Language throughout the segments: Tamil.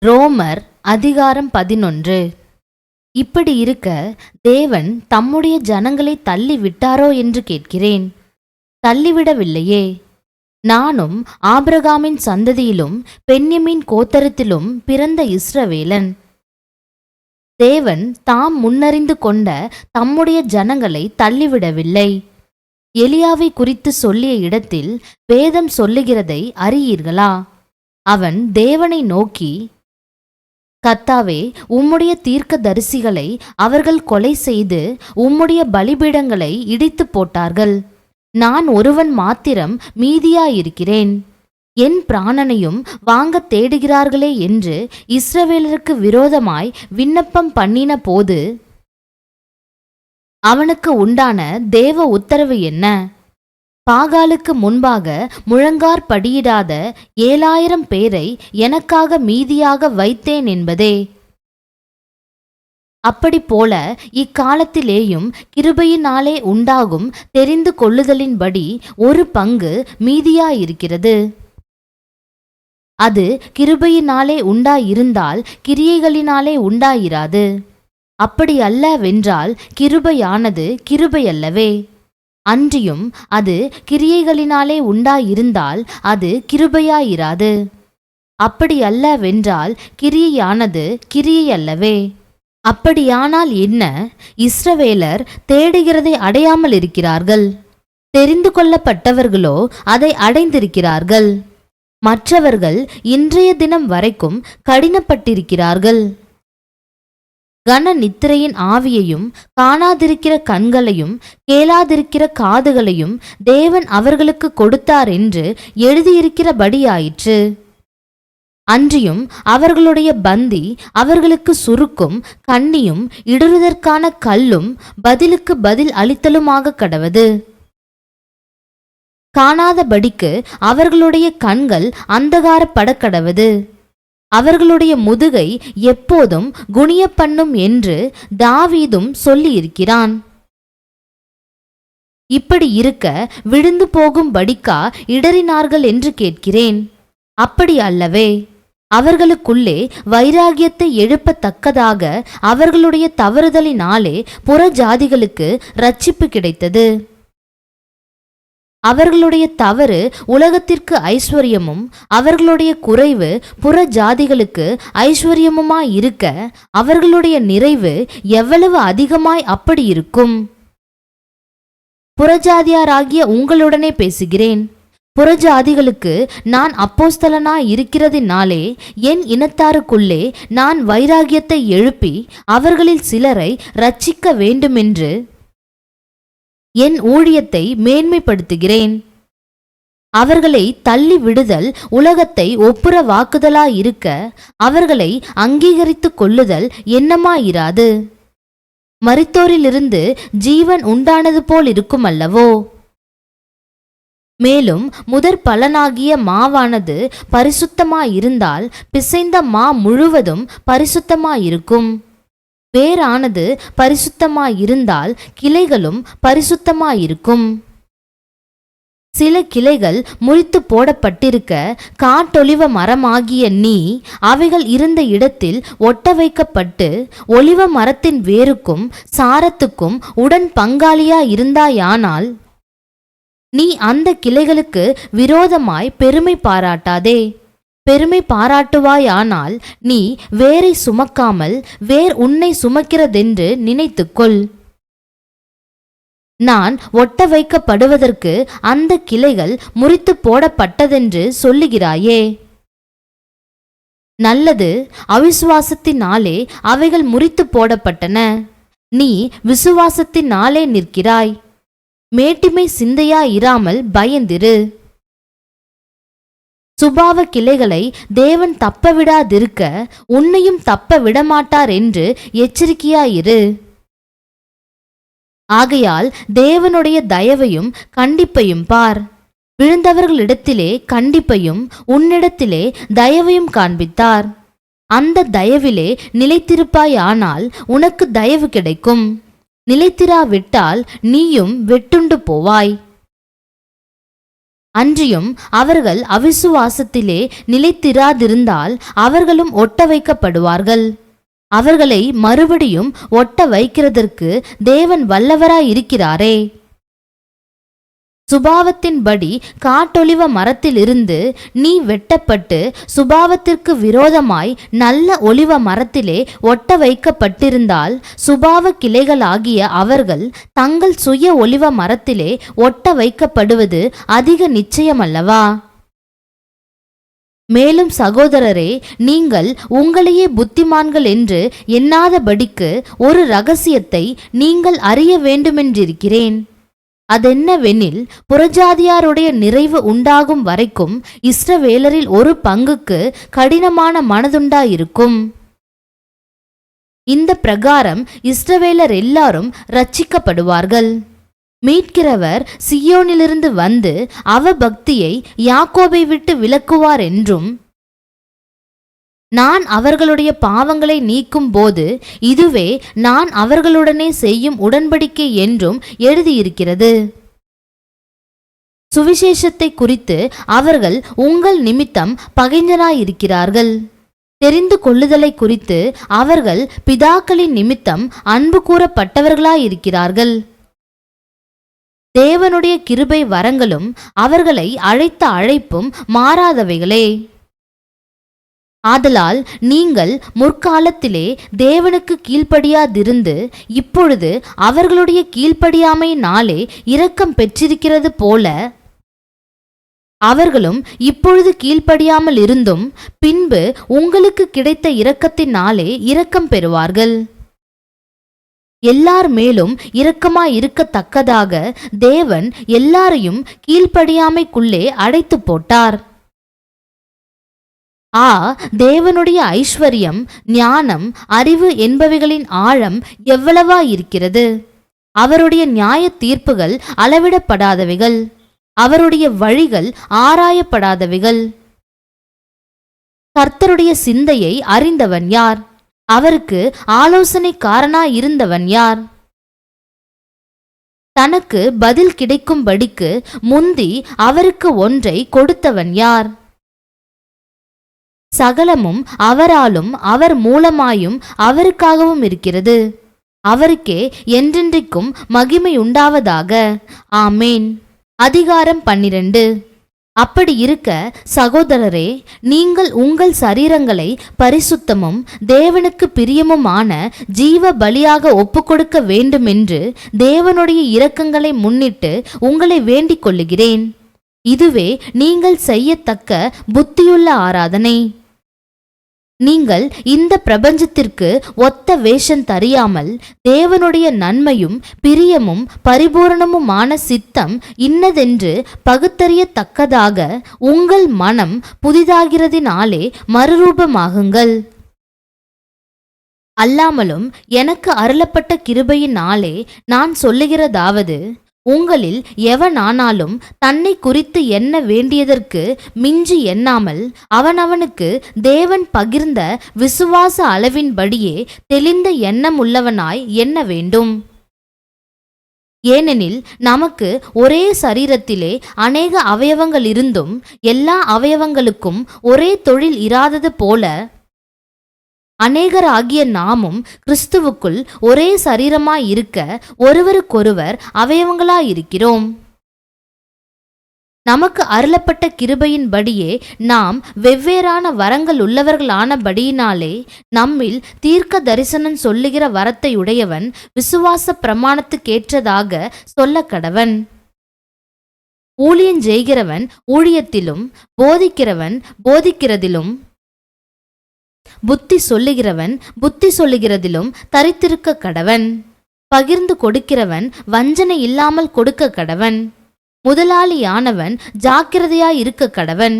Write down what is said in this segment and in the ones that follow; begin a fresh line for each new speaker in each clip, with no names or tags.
ரோமர் அதிகாரம் 11. இப்படி இருக்க தேவன் தம்முடைய ஜனங்களை தள்ளி விட்டாரோ என்று கேட்கிறேன். தள்ளிவிடவில்லையே. நானும் ஆபிரகாமின் சந்ததியிலும் பென்யமீன் கோத்திரத்திலும் பிறந்த இஸ்ரவேலன். தேவன் தாம் முன்னறிந்து கொண்ட தம்முடைய ஜனங்களை தள்ளிவிடவில்லை. எலியாவை குறித்து சொல்லிய இடத்தில் வேதம் சொல்லுகிறதை அறியீர்களா? அவன் தேவனை நோக்கி, கர்த்தாவே, உம்முடைய தீர்க்கதரிசிகளை அவர்கள் கொலை செய்து உம்முடைய பலிபீடங்களை இடித்து போட்டார்கள். நான் ஒருவன் மாத்திரம் மீதியாயிருக்கிறேன். என் பிராணனையும் வாங்க தேடுகிறார்களே என்று இஸ்ரவேலருக்கு விரோதமாய் விண்ணப்பம் பண்ணின போது அவனுக்கு உண்டான தேவ உத்தரவு என்ன? பாகாலுக்கு முன்பாக முழங்கார் படியிடாத 7000 பேரை எனக்காக மீதியாக வைத்தேன் என்பதே. அப்படி போல இக்காலத்திலேயும் கிருபையினாலே உண்டாகும் தெரிந்து கொள்ளுதலின்படி ஒரு பங்கு மீதியாயிருக்கிறது. அது கிருபையினாலே உண்டாயிருந்தால் கிரியைகளினாலே உண்டாயிராது. அப்படி அல்லவென்றால் கிருபையானது கிருபையல்லவே. அன்றியும் அது கிரியைகளினாலே உண்டாயிருந்தால் அது கிருபையாயிராது. அப்படி அல்லவென்றால் கிரியையானது கிரியையல்லவே. அப்படியானால் என்ன? இஸ்ரவேலர் தேடுகிறதை அடையாமல் இருக்கிறார்கள். தெரிந்து கொள்ளப்பட்டவர்களோ அதை அடைந்திருக்கிறார்கள். மற்றவர்கள் இன்றைய தினம் வரைக்கும் கடினப்பட்டிருக்கிறார்கள். கன நித்திரையின் ஆவியையும் காணாதிருக்கிற கண்களையும் கேளாதிருக்கிற காதுகளையும் தேவன் அவர்களுக்கு கொடுத்தார் என்று எழுதியிருக்கிறபடியாயிற்று. அன்றியும் அவர்களுடைய பந்தி அவர்களுக்கு சுருக்கும் கண்ணியும் இடறுதற்கான கல்லும் பதிலுக்கு பதில் அளித்தலுமாக கடவது. காணாதபடிக்கு அவர்களுடைய கண்கள் அந்தகாரப்படக்கடவது. அவர்களுடைய முதுகை எப்போதும் குனிய பண்ணும் என்று தாவீதும் சொல்லியிருக்கிறான். இப்படி இருக்க விழுந்து போகும்படிக்கா இடறினார்கள் என்று கேட்கிறேன். அப்படி அல்லவே. அவர்களுக்குள்ளே வைராகியத்தை எழுப்பத்தக்கதாக அவர்களுடைய தவறுதலினாலே புற ஜாதிகளுக்கு இரட்சிப்பு கிடைத்தது. அவர்களுடைய தவறு உலகத்திற்கு ஐஸ்வர்யமும் அவர்களுடைய குறைவு புற ஜாதிகளுக்கு ஐஸ்வர்யமுமாயிருக்க அவர்களுடைய நிறைவு எவ்வளவு அதிகமாய் அப்படி இருக்கும். புறஜாதியாராகிய உங்களுடனே பேசுகிறேன். புறஜாதிகளுக்கு நான் அப்போஸ்தலனாய் இருக்கிறதினாலே என் இனத்தாருக்குள்ளே நான் வைராகியத்தை எழுப்பி அவர்களில் சிலரை இரட்சிக்க வேண்டுமென்று என் ஊழியத்தை மேன்மைப்படுத்துகிறேன். அவர்களை தள்ளி விடுதல் உலகத்தை ஒப்புர வாக்குதலாயிருக்க அவர்களை அங்கீகரித்து கொள்ளுதல் என்னமாயிராது. மரித்தோரிலிருந்து ஜீவன் உண்டானது போல் இருக்கும் அல்லவோ? மேலும் முதற் பலனாகிய மாவானது பரிசுத்தமாயிருந்தால் பிசைந்த மா முழுவதும் பரிசுத்தமாயிருக்கும். வேரானது பரிசுத்தமாயிருந்தால் கிளைகளும் பரிசுத்தமாயிருக்கும். சில கிளைகள் முறித்து போடப்பட்டிருக்க காட்டொலிவ மரமாகிய நீ அவைகள் இருந்த இடத்தில் ஒட்ட வைக்கப்பட்டு ஒலிவ மரத்தின் வேருக்கும் சாரத்துக்கும் உடன் பங்காளியாயிருந்தாயானால் நீ அந்த கிளைகளுக்கு விரோதமாய் பெருமை பாராட்டாதே. பெருமை பாராட்டுவாயானால் நீ வேரை சுமக்காமல் வேர் உன்னை சுமக்கிறதென்று நினைத்துக்கொள். நான் ஒட்ட வைக்கப்படுவதற்கு அந்த கிளைகள் முறித்து போடப்பட்டதென்று சொல்லுகிறாயே. நல்லது, அவிசுவாசத்தினாலே அவைகள் முறித்து போடப்பட்டன. நீ விசுவாசத்தினாலே நிற்கிறாய். மேட்டிமை சிந்தையாயிராமல் பயந்திரு. சுபாவ கிளைகளை தேவன் தப்ப விடாதிருக்க உன்னையும் தப்ப விடமாட்டார் என்று எச்சரிக்கையாயிரு. ஆகையால் தேவனுடைய தயவையும் கண்டிப்பையும் பார். விழுந்தவர்களிடத்திலே கண்டிப்பையும் உன்னிடத்திலே தயவையும் காண்பித்தார். அந்த தயவிலே நிலைத்திருப்பாயானால் உனக்கு தயவு கிடைக்கும். நிலைத்திராவிட்டால் நீயும் வெட்டுண்டு போவாய். அன்றியும் அவர்கள் அவிசுவாசத்திலே நிலைத்திராதிருந்தால் அவர்களும் ஒட்ட வைக்கப்படுவார்கள். அவர்களை மறுபடியும் ஒட்ட வைக்கிறதற்கு தேவன் வல்லவராயிருக்கிறாரே. சுபாவத்தின்படி காட்டொலிவ மரத்திலிருந்து நீ வெட்டப்பட்டு சுபாவத்திற்கு விரோதமாய் நல்ல ஒலிவ மரத்திலே ஒட்ட வைக்கப்பட்டிருந்தால் சுபாவ கிளைகளாகிய அவர்கள் தங்கள் சுய ஒலிவ மரத்திலே ஒட்ட வைக்கப்படுவது அதிக நிச்சயமல்லவா? மேலும் சகோதரரே, நீங்கள் உங்களையே புத்திமான்கள் என்று எண்ணாதபடிக்கு ஒரு இரகசியத்தை நீங்கள் அறிய வேண்டுமென்றிருக்கிறேன். அதென்னவெனில், புறஜாதியாருடைய நிறைவு உண்டாகும் வரைக்கும் இஸ்ரவேலரில் ஒரு பங்குக்கு கடினமான மனதுண்டாயிருக்கும். இந்த பிரகாரம் இஸ்ரவேலர் எல்லாரும் இரட்சிக்கப்படுவார்கள். மீட்கிறவர் சியோனிலிருந்து வந்து அவபக்தியை யாக்கோபை விட்டு விலக்குவார் என்றும், நான் அவர்களுடைய பாவங்களை நீக்கும் போது இதுவே நான் அவர்களுடனே செய்யும் உடன்படிக்கை என்றும் எழுதியிருக்கிறது. சுவிசேஷத்தை குறித்து அவர்கள் உங்கள் நிமித்தம் பகைஞராயிருக்கிறார்கள். தெரிந்து கொள்ளுதலை குறித்து அவர்கள் பிதாக்களின் நிமித்தம் அன்பு கூறப்பட்டவர்களாயிருக்கிறார்கள். தேவனுடைய கிருபை வரங்களும் அவர்களை அழைத்த அழைப்பும் மாறாதவைகளே. ஆதலால் நீங்கள் முற்காலத்திலே தேவனுக்கு கீழ்ப்படியாதிருந்து இப்பொழுது அவர்களுடைய கீழ்ப்படியாமையினாலே இரக்கம் பெற்றிருக்கிறது போல அவர்களும் இப்பொழுது கீழ்ப்படியாமல் இருந்தும் பின்பு உங்களுக்கு கிடைத்த இரக்கத்தினாலே இரக்கம் பெறுவார்கள். எல்லார் மேலும் இரக்கமாயிருக்கத்தக்கதாக தேவன் எல்லாரையும் கீழ்ப்படியாமைக்குள்ளே அடைத்து போட்டார். தேவனுடைய ஐஸ்வர்யம், ஞானம், அறிவு என்பவைகளின் ஆழம் எவ்வளவாயிருக்கிறது! அவருடைய நியாய தீர்ப்புகள் அளவிடப்படாதவைகள், அவருடைய வழிகள் ஆராயப்படாதவைகள். கர்த்தருடைய சிந்தையை அறிந்தவன் யார்? அவருக்கு ஆலோசனைக்காரனாயிருந்தவன் யார்? தனக்கு பதில் கிடைக்கும்படிக்கு முந்தி அவருக்கு ஒன்றை கொடுத்தவன் யார்? சகலமும் அவராலும் அவர் மூலமாயும் அவருக்காகவும் இருக்கிறது. அவருக்கே என்றென்றைக்கும் மகிமை உண்டாவதாக. ஆமேன். அதிகாரம் 12. அப்படி இருக்க சகோதரரே, நீங்கள் உங்கள் சரீரங்களை பரிசுத்தமும் தேவனுக்கு பிரியமுமான ஜீவ பலியாக ஒப்புக்கொடுக்க வேண்டுமென்று தேவனுடைய இரக்கங்களை முன்னிட்டு உங்களை வேண்டிக் கொள்ளுகிறேன். இதுவே நீங்கள் செய்யத்தக்க புத்தியுள்ள ஆராதனை. நீங்கள் இந்த பிரபஞ்சத்திற்கு ஒத்த வேஷம் தறியாமல் தேவனுடைய நன்மையும் பிரியமும் பரிபூரணமுமான சித்தம் இன்னதென்று பகுத்தறியத்தக்கதாக உங்கள் மனம் புதிதாகிறதினாலே மறுரூபமாகுங்கள். அல்லாமலும் எனக்கு அருளப்பட்ட கிருபையினாலே நான் சொல்லுகிறதாவது, உங்களில் எவனானாலும் தன்னை குறித்து எண்ண வேண்டியதற்கு மிஞ்சி எண்ணாமல் அவனவனுக்கு தேவன் பகிர்ந்த விசுவாச அளவின்படியே தெளிந்த எண்ணம் உள்ளவனாய் எண்ண வேண்டும். ஏனெனில் நமக்கு ஒரே சரீரத்திலே அநேக அவயவங்கள் இருந்தும் எல்லா அவயவங்களுக்கும் ஒரே தொழில் இராதது போல அநேகராகிய நாமும் கிறிஸ்துவுக்குள் ஒரே சரீரமாயிருக்க ஒருவருக்கொருவர் அவயவங்களாயிருக்கிறோம். நமக்கு அருளப்பட்ட கிருபையின்படியே நாம் வெவ்வேறான வரங்கள் உள்ளவர்களானபடியினாலே நம்மில் தீர்க்க தரிசனம் சொல்லுகிற வரத்தை உடையவன் விசுவாச பிரமாணத்துக்கேற்றதாக சொல்ல கடவன். ஊழியஞ்செய்கிறவன் ஊழியத்திலும், போதிக்கிறவன் போதிக்கிறதிலும், புத்தி சொல்லுகிறவன் புத்தி சொல்லுகிறதிலும் தரித்திருக்க கடவன். பகிர்ந்து கொடுக்கிறவன் வஞ்சனை இல்லாமல் கொடுக்க கடவன். முதலாளியானவன் ஜாக்கிரதையாயிருக்க கடவன்.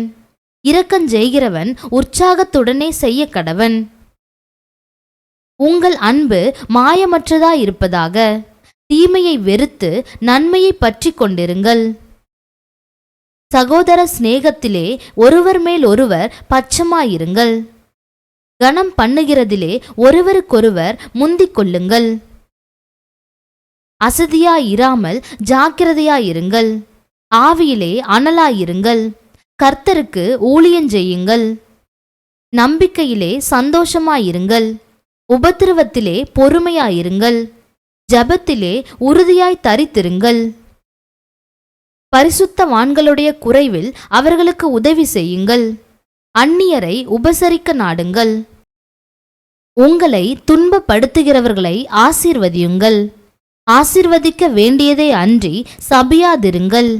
இரக்கஞ்செய்கிறவன் உற்சாகத்துடனே செய்ய கடவன். உங்கள் அன்பு மாயமற்றதாயிருப்பதாக. தீமையை வெறுத்து நன்மையை பற்றி கொண்டிருங்கள். சகோதர சிநேகத்திலே ஒருவர் மேல் ஒருவர் பட்சமாயிருங்கள். கனம் பண்ணுகிறதிலே ஒருவருக்கொருவர் முந்திக் கொள்ளுங்கள். அசதியாயிராமல் ஜாக்கிரதையாயிருங்கள். ஆவியிலே அனலாயிருங்கள். கர்த்தருக்கு ஊழியஞ்செய்யுங்கள். நம்பிக்கையிலே சந்தோஷமாயிருங்கள். உபத்திரவத்திலே பொறுமையாயிருங்கள். ஜெபத்திலே உறுதியாய் தரித்திருங்கள். பரிசுத்தவான்களுடைய குறைவில் அவர்களுக்கு உதவி செய்யுங்கள். அந்நியரை உபசரிக்க நாடுங்கள். உங்களை துன்பப்படுத்துகிறவர்களை ஆசீர்வதியுங்கள். ஆசீர்வதிக்க வேண்டியதை அன்றி சபியாதிருங்கள்.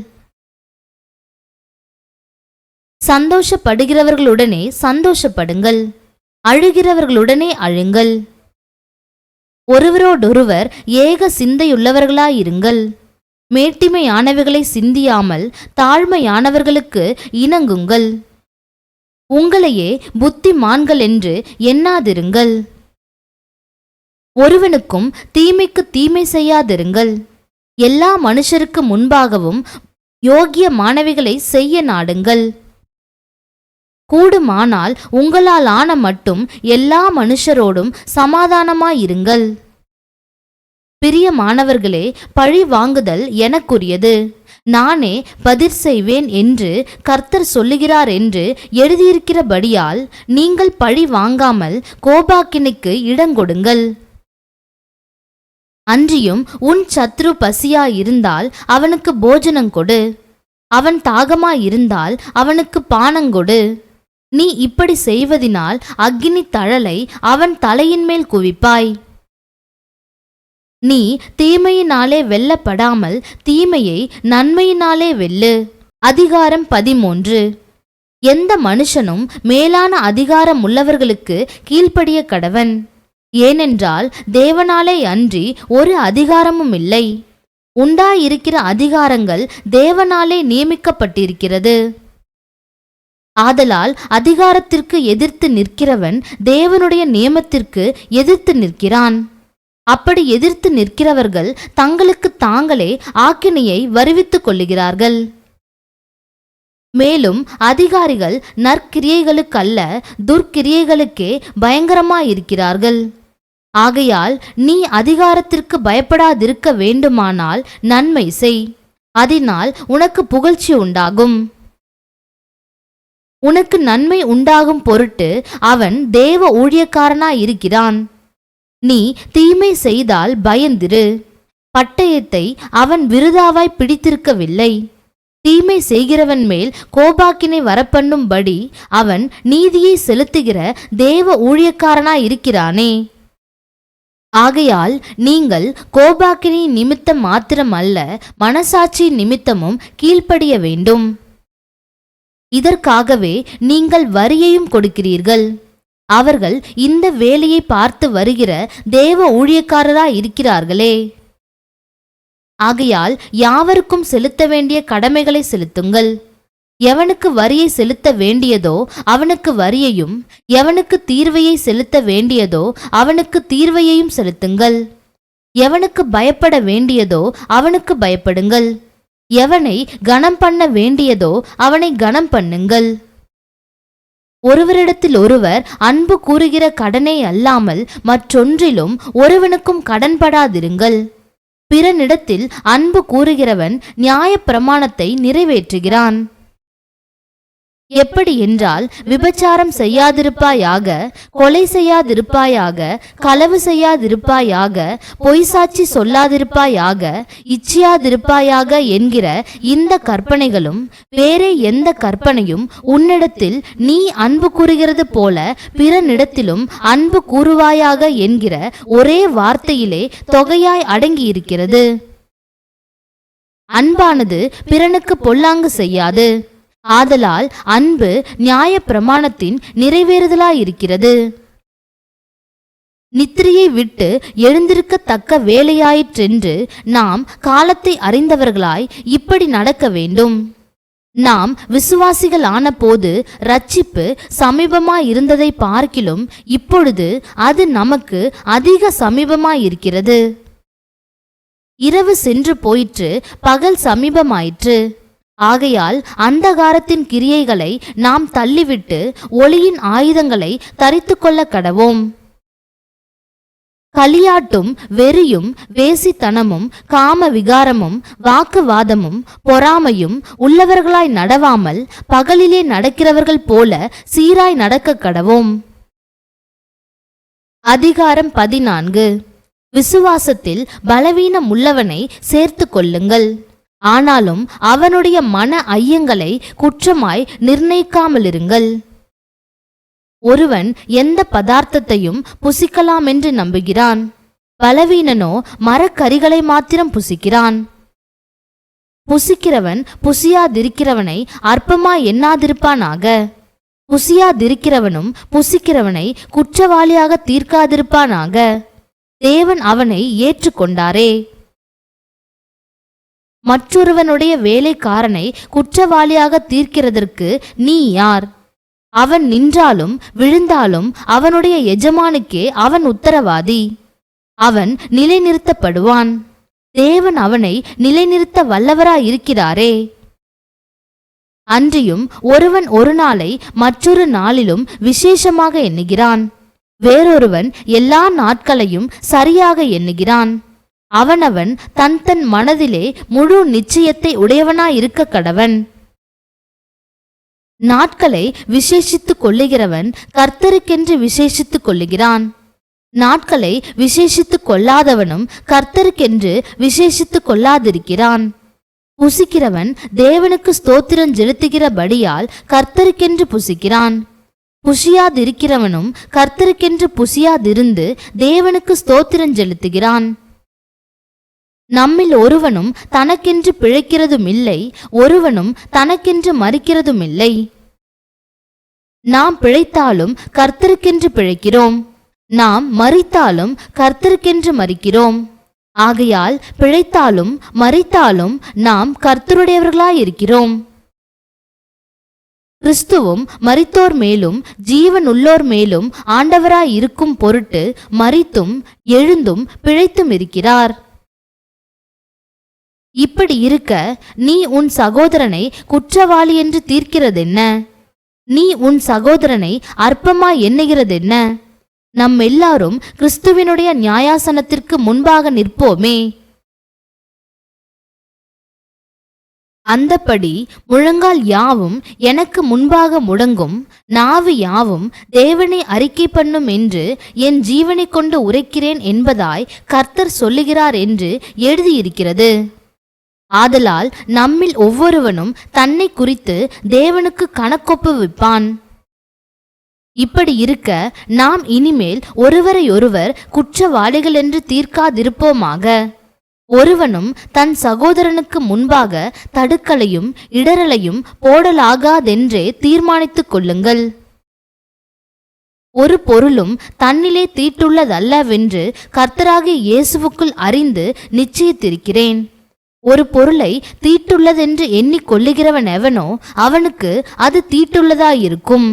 சந்தோஷப்படுகிறவர்களுடனே சந்தோஷப்படுங்கள். அழுகிறவர்களுடனே அழுங்கள். ஒருவரோடொருவர் ஏக சிந்தையுள்ளவர்களாயிருங்கள். மேட்டிமையானவைகளை சிந்தியாமல் தாழ்மையானவர்களுக்கு இணங்குங்கள். உங்களையே புத்திமான்கள் என்று எண்ணாதிருங்கள். ஒருவனுக்கும் தீமைக்கு தீமை செய்யாதிருங்கள். எல்லா மனுஷருக்கு முன்பாகவும் யோக்கியமானவைகளை செய்ய நாடுங்கள். கூடுமானால் உங்களால் ஆன மட்டும் எல்லா மனுஷரோடும் சமாதானமாயிருங்கள். பிரியமானவர்களே, பழி வாங்குதல் எனக்குரியது, நானே பதிர் செய்வேன் என்று கர்த்தர் சொல்லுகிறார் என்று எழுதியிருக்கிறபடியால் நீங்கள் பழி வாங்காமல் கோபாக்கினைக்கு இடங்கொடுங்கள். அன்றியும் உன் சத்ரு பசியாயிருந்தால் அவனுக்கு போஜனங்கொடு. அவன் தாகமாயிருந்தால் அவனுக்கு பானங்கொடு. நீ இப்படி செய்வதினால் அக்கினி தழலை அவன் தலையின் மேல் குவிப்பாய். நீ தீமையினாலே வெல்லப்படாமல் தீமையை நன்மையினாலே வெல்லு. அதிகாரம் 13. எந்த மனுஷனும் மேலான அதிகாரம் உள்ளவர்களுக்கு கீழ்ப்படிய கடவன். ஏனென்றால் தேவனாலே அன்றி ஒரு அதிகாரமும் இல்லை. உண்டாயிருக்கிற அதிகாரங்கள் தேவனாலே நியமிக்கப்பட்டிருக்கிறது. ஆதலால் அதிகாரத்திற்கு எதிர்த்து நிற்கிறவன் தேவனுடைய நியமத்திற்கு எதிர்த்து நிற்கிறான். அப்படி எதிர்த்து நிற்கிறவர்கள் தங்களுக்கு தாங்களே ஆக்கினையை வருவித்துக் கொள்ளுகிறார்கள். மேலும் அதிகாரிகள் நற்கிரியைகளுக்கல்ல துர்க்கிரியைகளுக்கே பயங்கரமாயிருக்கிறார்கள். ஆகையால் நீ அதிகாரத்திற்கு பயப்படாதிருக்க வேண்டுமானால் நன்மை செய், அதனால் உனக்கு புகழ்ச்சி உண்டாகும். உனக்கு நன்மை உண்டாகும் பொருட்டு அவன் தேவ ஊழியக்காரனாயிருக்கிறான். நீ தீமை செய்தால் பயந்திரு. பட்டயத்தை அவன் விருதாவாய் பிடித்திருக்கவில்லை. தீமை செய்கிறவன் மேல் கோபாக்கினை வரப்பண்ணும்படி அவன் நீதியை செலுத்துகிற தேவ ஊழியக்காரனாயிருக்கிறானே. ஆகையால் நீங்கள் கோபாக்கினை நிமித்தம் மாத்திரம் அல்ல, மனசாட்சி நிமித்தமும் கீழ்ப்படிய வேண்டும். இதற்காகவே நீங்கள் வரியையும் கொடுக்கிறீர்கள். அவர்கள் இந்த வேலையை பார்த்து வருகிற தேவ ஊழியக்காரராயிருக்கிறார்களே. ஆகையால் யாவருக்கும் செலுத்த வேண்டிய கடமைகளை செலுத்துங்கள். எவனுக்கு வரியை செலுத்த வேண்டியதோ அவனுக்கு வரியையும், எவனுக்கு தீர்வையை செலுத்த வேண்டியதோ அவனுக்கு தீர்வையையும் செலுத்துங்கள். எவனுக்கு பயப்பட வேண்டியதோ அவனுக்கு பயப்படுங்கள். எவனை கனம் பண்ண வேண்டியதோ அவனை கனம் பண்ணுங்கள். ஒருவரிடத்தில் ஒருவர் அன்பு கூறுகிற கடனே அல்லாமல் மற்றொன்றிலும் ஒருவனுக்கும் கடன்படாதிருங்கள். பிறனிடத்தில் அன்பு கூறுகிறவன் நியாயப்பிரமாணத்தை நிறைவேற்றுகிறான். எப்படி என்றால், விபச்சாரம் செய்யாதிருப்பாயாக, கொலை செய்யாதிருப்பாயாக, களவு செய்யாதிருப்பாயாக, பொய் சாட்சி சொல்லாதிருப்பாயாக, இச்சியாதிருப்பாயாக என்கிற இந்த கற்பனைகளும் வேறே எந்த கற்பனையும் உன்னிடத்தில் நீ அன்பு கூறுகிறது போல பிறனிடத்திலும் அன்பு கூறுவாயாக என்கிற ஒரே வார்த்தையிலே தொகையாய் அடங்கியிருக்கிறது. அன்பானது பிறனுக்கு பொல்லாங்கு செய்யாது. ஆதலால் அன்பு நியாய பிரமாணத்தின் நிறைவேறுதலாயிருக்கிறது. நித்திரையை விட்டு எழுந்திருக்கத்தக்க வேலையாயிற்றென்று நாம் காலத்தை அறிந்தவர்களாய் இப்படி நடக்க வேண்டும். நாம் விசுவாசிகள் ஆன போது இரட்சிப்பு சமீபமாயிருந்ததை பார்க்கிலும் இப்பொழுது அது நமக்கு அதிக சமீபமாயிருக்கிறது. இரவு சென்று போயிற்று, பகல் சமீபமாயிற்று. ஆகையால் அந்தகாரத்தின் கிரியைகளை நாம் தள்ளிவிட்டு ஒளியின் ஆயுதங்களை தரித்து கொள்ள கடவோம். களியாட்டும் வெறியும் வேசித்தனமும் காம விகாரமும் வாக்குவாதமும் பொறாமையும் உள்ளவர்களாய் நடவாமல் பகலிலே நடக்கிறவர்கள் போல சீராய் நடக்க கடவோம். அதிகாரம் 14. விசுவாசத்தில் பலவீனம் உள்ளவனை சேர்த்து கொள்ளுங்கள். ஆனாலும் அவனுடைய மன ஐயங்களை குற்றமாய் நிர்ணயிக்காமலிருங்கள். ஒருவன் எந்த பதார்த்தத்தையும் புசிக்கலாம் என்று நம்புகிறான். பலவீனனோ மரக்கரிகளை மாத்திரம் புசிக்கிறான். புசிக்கிறவன் புசியாதிருக்கிறவனை அற்பமாய் எண்ணாதிருப்பானாக. புசியாதிருக்கிறவனும் புசிக்கிறவனை குற்றவாளியாக தீர்க்காதிருப்பானாக. தேவன் அவனை ஏற்றுக்கொண்டாரே. மற்றொருவனுடைய வேலைக்காரனை குற்றவாளியாக தீர்க்கிறதற்கு நீ யார்? அவன் நின்றாலும் விழுந்தாலும் அவனுடைய எஜமானுக்கே அவன் உத்தரவாதி. அவன் நிலைநிறுத்தப்படுவான். தேவன் அவனை நிலைநிறுத்த வல்லவராயிருக்கிறாரே. அன்றியும் ஒருவன் ஒரு நாளை மற்றொரு நாளிலும் விசேஷமாக எண்ணுகிறான். வேறொருவன் எல்லா நாட்களையும் சரியாக எண்ணுகிறான். அவனவன் தன் தன் மனதிலே முழு நிச்சயத்தை உடையவனாயிருக்க கடவன். நாட்களை விசேஷித்துக் கொள்ளுகிறவன் கர்த்தருக்கென்று விசேஷித்துக் கொள்ளுகிறான். நாட்களை விசேஷித்துக் கொள்ளாதவனும் கர்த்தருக்கென்று விசேஷித்துக் கொள்ளாதிருக்கிறான். புசிக்கிறவன் தேவனுக்கு ஸ்தோத்திரம் செலுத்துகிறபடியால் கர்த்தருக்கென்று புசிக்கிறான். புசியாதிருக்கிறவனும் கர்த்தருக்கென்று புசியாதிருந்து தேவனுக்கு ஸ்தோத்திரம் செலுத்துகிறான். நம்மில் ஒருவனும் தனக்கென்று பிழைக்கிறதும் இல்லை, ஒருவனும் தனக்கென்று மரிக்கிறதும் இல்லை. நாம் பிழைத்தாலும் கர்த்தருக்கென்று பிழைக்கிறோம், நாம் மரித்தாலும் கர்த்தருக்கென்று மரிக்கிறோம். ஆகையால் பிழைத்தாலும் மரித்தாலும் நாம் கர்த்தருடையவர்களாயிருக்கிறோம். கிறிஸ்துவும் மரித்தோர் மேலும் ஜீவன் உள்ளோர் மேலும் ஆண்டவராயிருக்கும் பொருட்டு மரித்தும் எழுந்தும் பிழைத்தும் இருக்கிறார். இப்படி இருக்க நீ உன் சகோதரனை குற்றவாளி என்று தீர்க்கிறதென்ன? நீ உன் சகோதரனை அற்பமாய் எண்ணுகிறதென்ன? நம் எல்லாரும் கிறிஸ்துவினுடைய நியாயாசனத்திற்கு முன்பாக நிற்போமே. அந்தப்படி முழங்கால் யாவும் எனக்கு முன்பாக முடங்கும், நாவு யாவும் தேவனை அறிக்கை பண்ணும் என்று என் ஜீவனை கொண்டு உரைக்கிறேன் என்பதாய் கர்த்தர் சொல்லுகிறார் என்று எழுதியிருக்கிறது. ஆதலால் நம்மில் ஒவ்வொருவனும் தன்னை குறித்து தேவனுக்கு கணக்கொப்புவிப்பான். இப்படி இருக்க நாம் இனிமேல் ஒருவரையொருவர் குற்றவாளிகள் என்று தீர்க்காதிருப்போமாக. ஒருவனும் தன் சகோதரனுக்கு முன்பாக தடுக்கலையும் இடரலையும் போடலாகாதென்றே தீர்மானித்துக் கொள்ளுங்கள். ஒரு பொருளும் தன்னிலே தீட்டுள்ளதல்லவென்று கர்த்தராகிய இயேசுவுக்குள் அறிந்து நிச்சயித்திருக்கிறேன். ஒரு பொருளை தீட்டுள்ளதென்று எண்ணிக்கொள்ளுகிறவன் எவனோ அவனுக்கு அது தீட்டுள்ளதாயிருக்கும்.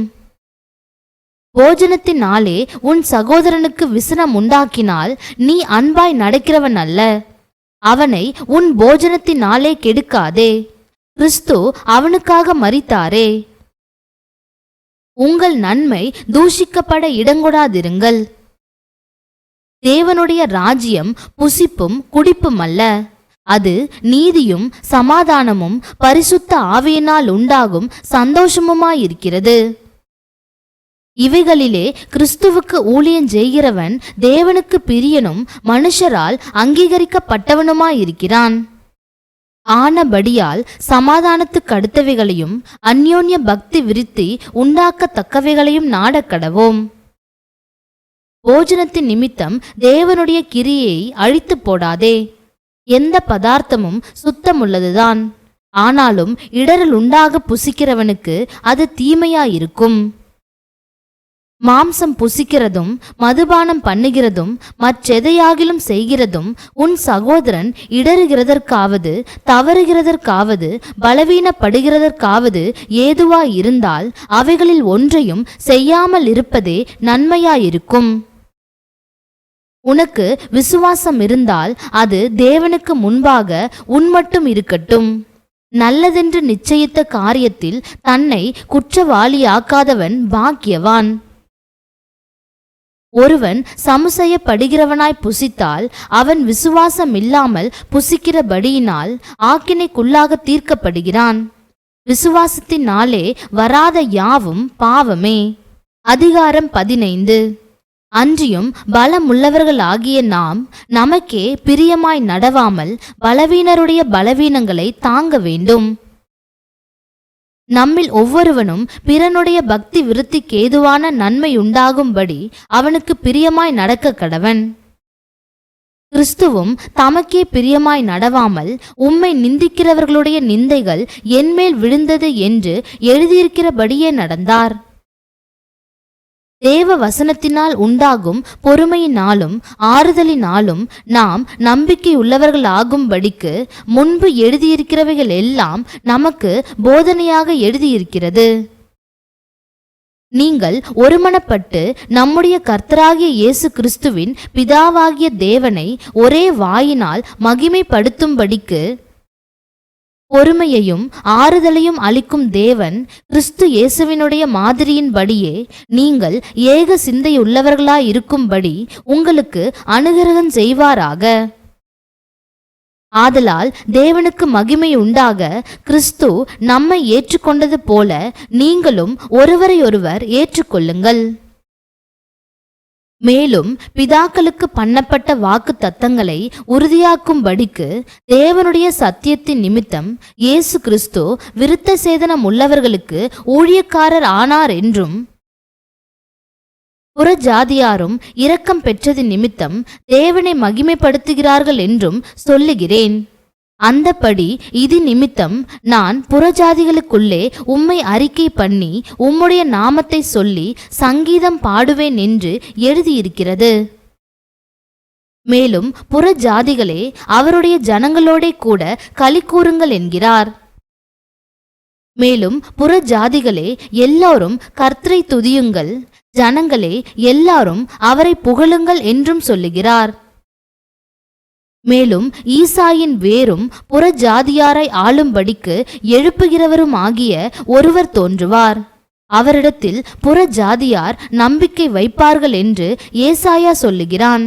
போஜனத்தினாலே உன் சகோதரனுக்கு விசனம் உண்டாக்கினால் நீ அன்பாய் நடக்கிறவன் அல்ல. அவனை உன் போஜனத்தினாலே கெடுக்காதே. கிறிஸ்து அவனுக்காக மரித்தாரே. உங்கள் நன்மை தூஷிக்கப்பட இடங்கொடாதிருங்கள். தேவனுடைய ராஜ்யம் புசிப்பும் குடிப்பும் அல்ல, அது நீதியும் சமாதானமும் பரிசுத்த ஆவியினால் உண்டாகும் சந்தோஷமுமாயிருக்கிறது. இவைகளிலே கிறிஸ்துவுக்கு ஊழியம் செய்கிறவன் தேவனுக்கு பிரியனும் மனுஷரால் அங்கீகரிக்கப்பட்டவனுமாயிருக்கிறான். ஆனபடியால் சமாதானத்துக்கு அடுத்தவைகளையும் அந்யோன்ய பக்தி விருத்தி உண்டாக்கத்தக்கவைகளையும் நாடக்கடவோம். போஜனத்தின் நிமித்தம் தேவனுடைய கிரியை அழித்து போடாதே. எந்த பதார்த்தமும் சுத்தமுள்ளதுதான், ஆனாலும் இடரல் உண்டாக புசிக்கிறவனுக்கு அது தீமையாயிருக்கும். மாம்சம் புசிக்கிறதும் மதுபானம் பண்ணுகிறதும் மற்றெதையாகிலும் செய்கிறதும் உன் சகோதரன் இடறுகிறதற்காவது தவறுகிறதற்காவது பலவீனப்படுகிறதற்காவது ஏதுவாயிருந்தால் அவைகளில் ஒன்றையும் செய்யாமல் இருப்பதே நன்மையாயிருக்கும். உனக்கு விசுவாசம் இருந்தால் அது தேவனுக்கு முன்பாக உன்மட்டும் இருக்கட்டும். நல்லதென்று நிச்சயித்த காரியத்தில் தன்னை குற்றவாளியாக்காதவன் பாக்கியவான். ஒருவன் சமுசெய்யப்படுகிறவனாய் புசித்தால் அவன் விசுவாசம் இல்லாமல் புசிக்கிறபடியினால் ஆக்கினைக்குள்ளாக தீர்க்கப்படுகிறான். விசுவாசத்தினாலே வராத யாவும் பாவமே. அதிகாரம் 15. அன்றியும் பலமுள்ளவர்களாகிய நாம் நமக்கே பிரியமாய் நடவாமல் பலவீனருடைய பலவீனங்களை தாங்க வேண்டும். நம்மில் ஒவ்வொருவனும் பிறனுடைய பக்தி விருத்திக்கு ஏதுவான நன்மை உண்டாகும்படி அவனுக்கு பிரியமாய் நடக்க கடவன். கிறிஸ்துவும் தமக்கே பிரியமாய் நடவாமல் உம்மை நிந்திக்கிறவர்களுடைய நிந்தைகள் என்மேல் விழுந்தது என்று எழுதியிருக்கிறபடியே நடந்தார். தேவ வசனத்தினால் உண்டாகும் பொறுமையினாலும் ஆறுதலினாலும் நாம் நம்பிக்கையுள்ளவர்களாகும்படிக்கு முன்பு எழுதியிருக்கிறவைகள் எல்லாம் நமக்கு போதனையாக எழுதியிருக்கிறது. நீங்கள் ஒருமனப்பட்டு நம்முடைய கர்த்தராகிய இயேசு கிறிஸ்துவின் பிதாவாகிய தேவனை ஒரே வாயினால் மகிமைப்படுத்தும்படிக்கு பொறுமையையும் ஆறுதலையும் அளிக்கும் தேவன் கிறிஸ்து இயேசுவினுடைய மாதிரியின்படியே நீங்கள் ஏக சிந்தையுள்ளவர்களாயிருக்கும்படி உங்களுக்கு அனுகிரகம் செய்வாராக. ஆதலால் தேவனுக்கு மகிமை உண்டாக கிறிஸ்து நம்மை ஏற்றுக்கொண்டது போல நீங்களும் ஒருவரையொருவர் ஏற்றுக்கொள்ளுங்கள். மேலும் பிதாக்களுக்கு பண்ணப்பட்ட வாக்கு தத்தங்களை உறுதியாக்கும்படிக்கு தேவனுடைய சத்தியத்தின் நிமித்தம் இயேசு கிறிஸ்து விருத்த சேதனம் உள்ளவர்களுக்கு ஊழியக்காரர் ஆனார் என்றும் புறஜாதியாரும் இரக்கம் பெற்றதின் நிமித்தம் தேவனை மகிமைப்படுத்துகிறார்கள் என்றும் சொல்லுகிறேன். அந்தப்படி இது நிமித்தம் நான் புறஜாதிகளுக்குள்ளே உம்மை அறிக்கை பண்ணி உம்முடைய நாமத்தை சொல்லி சங்கீதம் பாடுவேன் என்று எழுதியிருக்கிறது. மேலும் புறஜாதிகளே அவருடைய ஜனங்களோடே கூட களி கூறுங்கள் என்கிறார். மேலும் புறஜாதிகளே எல்லாரும் கர்த்தரை துதியுங்கள், ஜனங்களே எல்லாரும் அவரை புகழுங்கள் என்றும் சொல்லுகிறார். மேலும் ஈசாயின் வேரும் புறஜாதியாரை ஆளும்படிக்கு எழுப்புகிறவரும் ஆகிய ஒருவர் தோன்றுவார். அவரிடத்தில் புறஜாதியார் நம்பிக்கை வைப்பார்கள் என்று ஏசாயா சொல்லுகிறான்.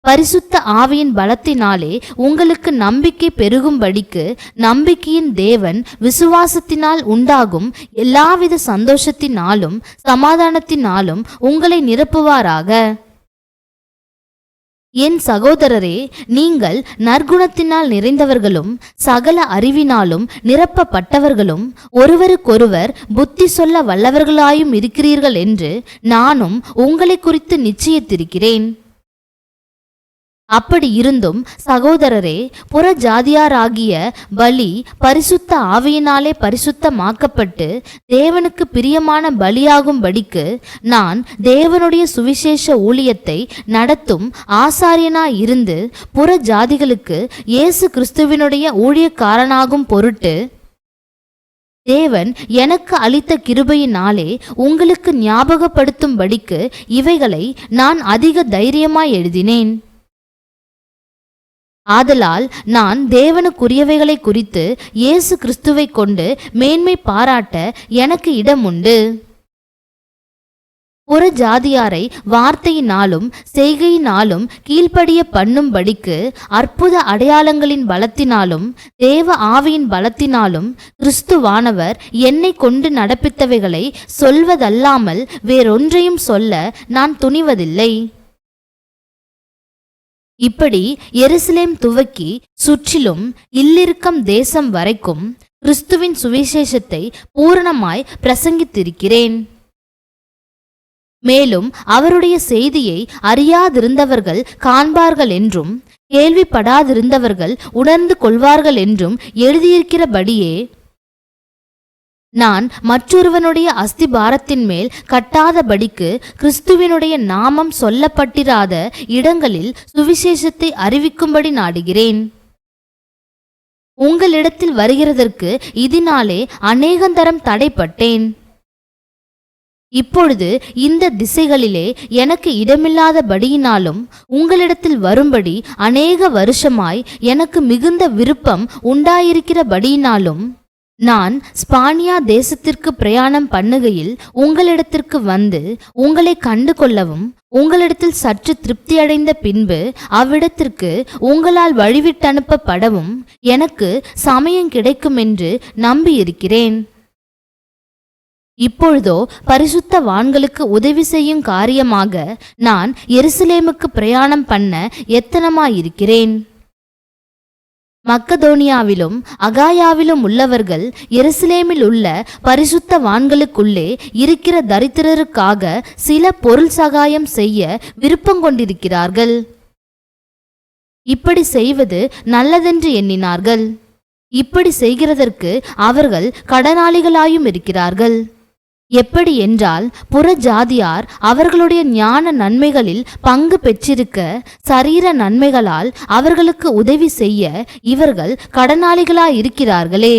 பரிசுத்த ஆவியின் பலத்தினாலே உங்களுக்கு நம்பிக்கை பெருகும்படிக்கு நம்பிக்கையின் தேவன் விசுவாசத்தினால் உண்டாகும் எல்லாவித சந்தோஷத்தினாலும் சமாதானத்தினாலும் உங்களை நிரப்புவாராக. என் சகோதரரே, நீங்கள் நற்குணத்தினால் நிறைந்தவர்களும் சகல அறிவினாலும் நிரப்பப்பட்டவர்களும் ஒருவருக்கொருவர் புத்தி சொல்ல வல்லவர்களாயும் இருக்கிறீர்கள் என்று நானும் உங்களை குறித்து நிச்சயித்திருக்கிறேன். அப்படி இருந்தும் சகோதரரே, புறஜாதியாராகிய பலி பரிசுத்த ஆவியினாலே பரிசுத்தமாக்கப்பட்டு தேவனுக்கு பிரியமான பலியாகும்படிக்கு நான் தேவனுடைய சுவிசேஷ ஊழியத்தை நடத்தும் ஆசாரியனாயிருந்து புறஜாதிகளுக்கு இயேசு கிறிஸ்துவினுடைய ஊழியக்காரனாகும் பொருட்டு தேவன் எனக்கு அளித்த கிருபையினாலே உங்களுக்கு ஞாபகப்படுத்தும்படிக்கு இவைகளை நான் அதிக தைரியமாய் எழுதினேன். ஆதலால் நான் தேவனுக்குரியவைகளை குறித்து இயேசு கிறிஸ்துவை கொண்டு மேன்மை பாராட்ட எனக்கு இடம் உண்டு. புறஜாதியாரை வார்த்தையினாலும் செய்கையினாலும் கீழ்ப்படிய பண்ணும்படிக்கு அற்புத அடையாளங்களின் பலத்தினாலும் தேவ ஆவியின் பலத்தினாலும் கிறிஸ்துவானவர் என்னை கொண்டு நடப்பித்தவைகளை சொல்வதல்லாமல் வேறொன்றையும் சொல்ல நான் துணிவதில்லை. இப்படி எருசலேம் துவக்கி சுற்றிலும் இல்லிருக்கம் தேசம் வரைக்கும் கிறிஸ்துவின் சுவிசேஷத்தை பூரணமாய் பிரசங்கித்திருக்கிறேன். மேலும் அவருடைய செய்தியை அறியாதிருந்தவர்கள் காண்பார்கள் என்றும் கேள்விப்படாதிருந்தவர்கள் உணர்ந்து கொள்வார்கள் என்றும் எழுதியிருக்கிறபடியே நான் மற்றொருவனுடைய அஸ்திபாரத்தின் மேல் கட்டாதபடிக்கு கிறிஸ்துவினுடைய நாமம் சொல்லப்பட்டிராத இடங்களில் சுவிசேஷத்தை அறிவிக்கும்படி நாடுகிறேன். உங்களிடத்தில் வருகிறதற்கு இதனாலே அநேகந்தரம் தடைப்பட்டேன். இப்பொழுது இந்த திசைகளிலே எனக்கு இடமில்லாதபடியினாலும் உங்களிடத்தில் வரும்படி அநேக வருஷமாய் எனக்கு மிகுந்த விருப்பம் உண்டாயிருக்கிறபடியினாலும் நான் ஸ்பானியா தேசத்திற்கு பிரயாணம் பண்ணுகையில் உங்களிடத்திற்கு வந்து உங்களை கண்டு கொள்ளவும் உங்களிடத்தில் சற்று திருப்தியடைந்த பின்பு அவ்விடத்திற்கு உங்களால் வழிவிட்டனுப்பப்படவும் எனக்கு சமயம் கிடைக்கும் என்று நம்பியிருக்கிறேன். இப்பொழுதோ பரிசுத்தவான்களுக்கு உதவி செய்யும் காரியமாக நான் எருசலேமுக்கு பிரயாணம் பண்ண எத்தனமாயிருக்கிறேன். மக்கதோனியாவிலும் அகாயாவிலும் உள்ளவர்கள் எருசலேமில் உள்ள பரிசுத்தவான்களுக்குள்ளே இருக்கிற தரித்திரருக்காக சில பொருள் சகாயம் செய்ய விருப்பம் கொண்டிருக்கிறார்கள். இப்படி செய்வது நல்லதென்று எண்ணினார்கள். இப்படி செய்கிறதற்கு அவர்கள் கடனாளிகளாயும் இருக்கிறார்கள். எப்படி என்றால், புற ஜாதியார் அவர்களுடைய ஞான நன்மைகளில் பங்கு பெற்றிருக்க சரீர நன்மைகளால் அவர்களுக்கு உதவி செய்ய இவர்கள் கடனாளிகளாயிருக்கிறார்களே.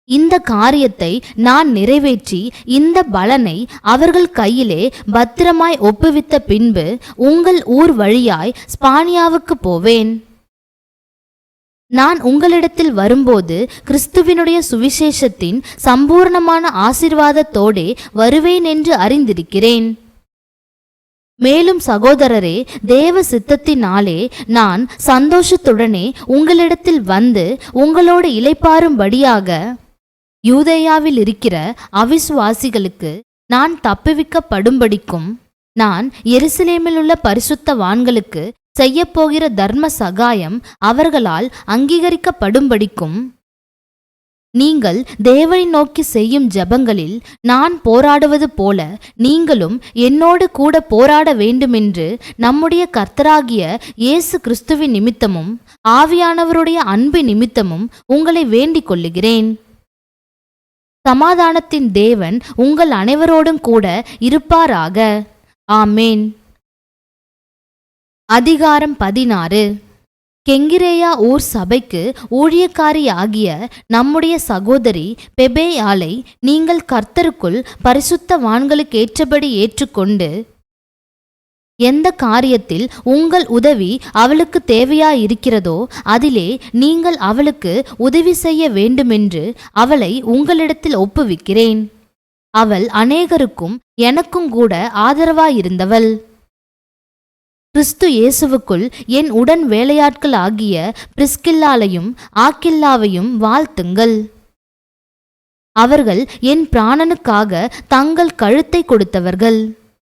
இந்த காரியத்தை நான் நிறைவேற்றி இந்த பலனை அவர்கள் கையிலே பத்திரமாய் ஒப்புவித்த பின்பு உங்கள் ஊர் வழியாய் ஸ்பானியாவுக்கு போவேன். நான் உங்களிடத்தில் வரும்போது கிறிஸ்துவினுடைய சுவிசேஷத்தின் சம்பூர்ணமான ஆசீர்வாதத்தோடே வருவேன் என்று அறிந்திருக்கிறேன். மேலும் சகோதரரே, தேவ சித்தத்தினாலே நான் சந்தோஷத்துடனே உங்களிடத்தில் வந்து உங்களோடு இளைப்பாறும்படியாக யூதேயாவில் இருக்கிற அவிசுவாசிகளுக்கு நான் தப்புவிக்கப்படும்படிக்கும் நான் எருசலேமில் உள்ள பரிசுத்தவான்களுக்கு செய்யப்போகிற தர்ம சகாயம் அவர்களால் அங்கீகரிக்கப்படும்படிக்கும் நீங்கள் தேவனை நோக்கி செய்யும் ஜெபங்களில் நான் போராடுவது போல நீங்களும் என்னோடு கூட போராட வேண்டுமென்று நம்முடைய கர்த்தராகிய இயேசு கிறிஸ்துவின் நிமித்தமும் ஆவியானவருடைய அன்பு நிமித்தமும் உங்களை வேண்டிக் கொள்ளுகிறேன். சமாதானத்தின் தேவன் உங்கள் அனைவரோடும் கூட இருப்பாராக. ஆமேன். அதிகாரம் 16. கெங்கிரேயா ஊர் சபைக்கு ஊழியக்காரியாகிய நம்முடைய சகோதரி பெபேயாளை நீங்கள் கர்த்தருக்குள் பரிசுத்தவான்களுக்கேற்றபடி ஏற்றுக்கொண்டு எந்த காரியத்தில் உங்கள் உதவி அவளுக்கு தேவையாயிருக்கிறதோ அதிலே நீங்கள் அவளுக்கு உதவி செய்ய வேண்டுமென்று அவளை உங்களிடத்தில் ஒப்புவிக்கிறேன். அவள் அநேகருக்கும் எனக்கும் கூட ஆதரவாயிருந்தவள். கிறிஸ்து இயேசுவுக்குள் என் உடன் வேலையாட்கள் ஆகிய பிரிஸ்கில்லாலையும் ஆக்கில்லாவையும் வாழ்த்துங்கள். அவர்கள் என் பிராணனுக்காக தங்கள் கழுத்தை கொடுத்தவர்கள்.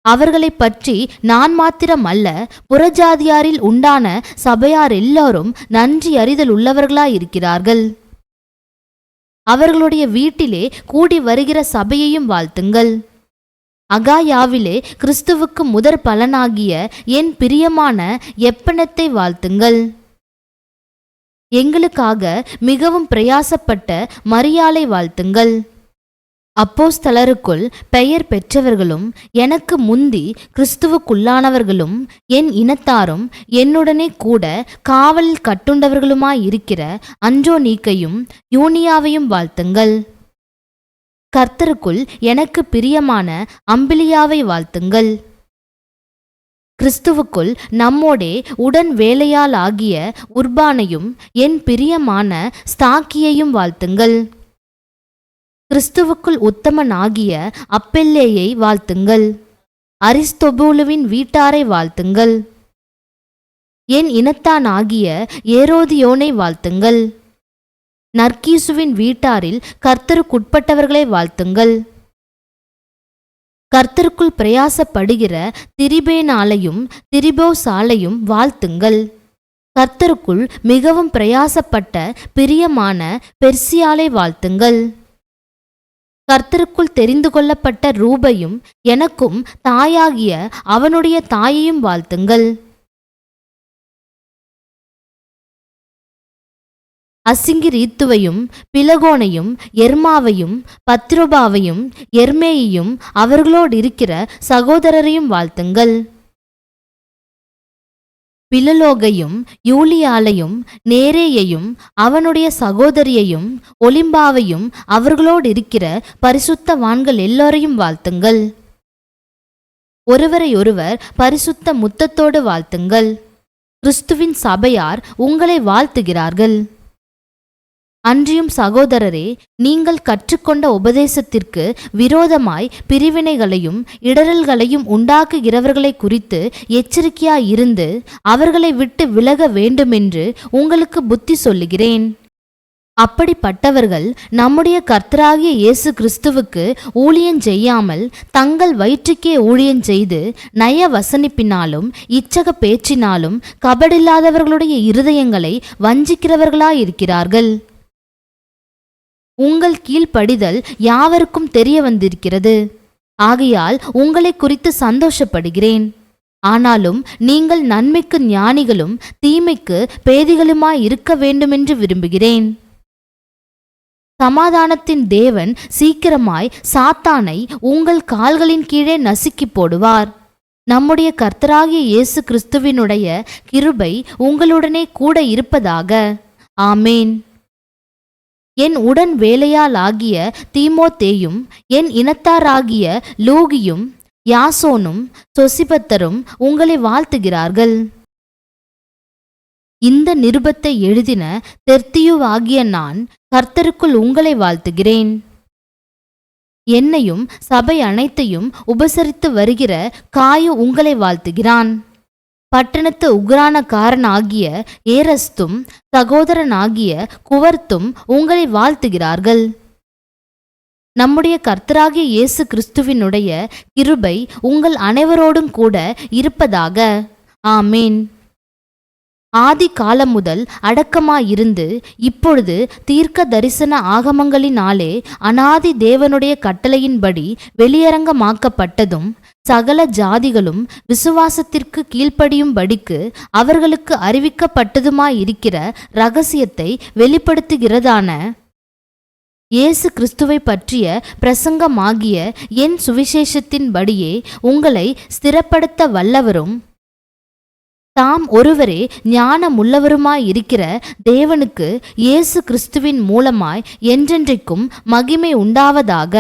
அவர்களை பற்றி நான் மாத்திரம் அல்ல, புறஜாதியாரில் உண்டான சபையார் எல்லாரும் நன்றி அறிதல் உள்ளவர்களாயிருக்கிறார்கள். அவர்களுடைய வீட்டிலே கூடி வருகிற சபையையும் வாழ்த்துங்கள். அகாயாவிலே கிறிஸ்துவுக்கு முதற் பலனாகிய என் பிரியமான எப்பனத்தை வாழ்த்துங்கள். எங்களுக்காக மிகவும் பிரயாசப்பட்ட மரியாளை வாழ்த்துங்கள். அப்போஸ்தலருக்குள் பெயர் பெற்றவர்களும் எனக்கு முந்தி கிறிஸ்துவுக்குள்ளானவர்களும் என் இனத்தாரும் என்னுடனே கூட காவலில் கட்டுண்டவர்களுமாயிருக்கிற அன்றோனீக்கையும் யூனியாவையும் வாழ்த்துங்கள். கர்த்தருக்குள் எனக்கு பிரியமான அம்பிலியாவை வாழ்த்துங்கள். கிறிஸ்துவுக்குள் நம்மோடே உடன் வேலையால் ஆகிய உர்பானையும் என் பிரியமான ஸ்தாக்கியையும் வாழ்த்துங்கள். கிறிஸ்துவுக்குள் உத்தமனாகிய அப்பெல்லேயை வாழ்த்துங்கள். அரிஸ்தொபூலுவின் வீட்டாரை வாழ்த்துங்கள். என் இனத்தானாகிய ஏரோதியோனை வாழ்த்துங்கள். நர்கீசுவின் வீட்டாரில் கர்த்தருக்குட்பட்டவர்களை வாழ்த்துங்கள். கர்த்தருக்குள் பிரயாசப்படுகிற திரிபேனாலையும் திரிபோசாலையும் வாழ்த்துங்கள். கர்த்தருக்குள் மிகவும் பிரயாசப்பட்ட பிரியமான பெர்சியாலை வாழ்த்துங்கள். கர்த்தருக்குள் தெரிந்து கொள்ளப்பட்ட ரூபையும் எனக்கும் தாயாகிய அவனுடைய தாயையும் வாழ்த்துங்கள். அசிங்கிரீத்துவையும் பிலகோனையும் எர்மாவையும் பத்ரோபாவையும் எர்மேயையும் அவர்களோடு இருக்கிற சகோதரரையும் வாழ்த்துங்கள். பிலலோகையும் யூலியாலையும் நேரேயையும் அவனுடைய சகோதரியையும் ஒலிம்பாவையும் அவர்களோடு இருக்கிற பரிசுத்தவான்கள் எல்லோரையும் வாழ்த்துங்கள். ஒருவரையொருவர் பரிசுத்த முத்தத்தோடு வாழ்த்துங்கள். கிறிஸ்துவின் சபையார் உங்களை வாழ்த்துகிறார்கள். அன்றியும் சகோதரரே, நீங்கள் கற்றுக்கொண்ட உபதேசத்திற்கு விரோதமாய் பிரிவினைகளையும் இடரல்களையும் உண்டாக்குகிறவர்களை குறித்து எச்சரிக்கையாயிருந்து அவர்களை விட்டு விலக வேண்டுமென்று உங்களுக்கு புத்தி சொல்லுகிறேன். அப்படிப்பட்டவர்கள் நம்முடைய கர்த்தராகிய இயேசு கிறிஸ்துவுக்கு ஊழியம் செய்யாமல் தங்கள் வயிற்றுக்கே ஊழியம் செய்து நய வசனிப்பினாலும் இச்சக பேச்சினாலும் கபடில்லாதவர்களுடைய இருதயங்களை வஞ்சிக்கிறவர்களாயிருக்கிறார்கள். உங்கள் கீழ்ப்படிதல் யாவருக்கும் தெரிய வந்திருக்கிறது. ஆகையால் உங்களை குறித்து சந்தோஷப்படுகிறேன். ஆனாலும் நீங்கள் நன்மைக்கு ஞானிகளும் தீமைக்கு பேதிகளுமாய் இருக்க வேண்டுமென்று விரும்புகிறேன். சமாதானத்தின் தேவன் சீக்கிரமாய் சாத்தானை உங்கள் கால்களின் கீழே நசுக்கி போடுவார். நம்முடைய கர்த்தராகிய இயேசு கிறிஸ்துவினுடைய கிருபை உங்களுடனே கூட இருப்பதாக. ஆமேன். என் உடன் வேலையாளாகிய தீமோத்தேயும் என் இனத்தாராகிய லூகியும் யாசோனும் சொசிபத்தரும் உங்களை வாழ்த்துகிறார்கள். இந்த நிருபத்தை எழுதின தெர்த்தியுவாகிய நான் கர்த்தருக்குள் உங்களை வாழ்த்துகிறேன். என்னையும் சபை அனைத்தையும் உபசரித்து வருகிற காயு உங்களை வாழ்த்துகிறான். பட்டணத்து உக்ரானக்காரனாகிய ஏரஸ்தும் சகோதரனாகிய குவர்த்தும் உங்களை வாழ்த்துகிறார்கள். நம்முடைய கர்த்தராகிய இயேசு கிறிஸ்துவினுடைய கிருபை உங்கள் அனைவரோடும் கூட இருப்பதாக. ஆமேன். ஆதி காலம் முதல் அடக்கமாயிருந்து இப்பொழுது தீர்க்க தரிசன ஆகமங்களினாலே அனாதி தேவனுடைய கட்டளையின்படி வெளியரங்கமாக்கப்பட்டதும் சகல ஜாதிகளும் விசுவாசத்திற்கு கீழ்ப்படியும்படிக்கு அவர்களுக்கு அறிவிக்கப்பட்டதுமாயிருக்கிற இரகசியத்தை வெளிப்படுத்துகிறதான இயேசு கிறிஸ்துவை பற்றிய பிரசங்கமாகிய என் சுவிசேஷத்தின்படியே உங்களை ஸ்திரப்படுத்த வல்லவரும் தாம் ஒருவரே ஞானமுள்ளவருமாயிருக்கிற தேவனுக்கு இயேசு கிறிஸ்துவின் மூலமாய் என்றென்றைக்கும் மகிமை உண்டாவதாக.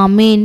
ஆமேன்.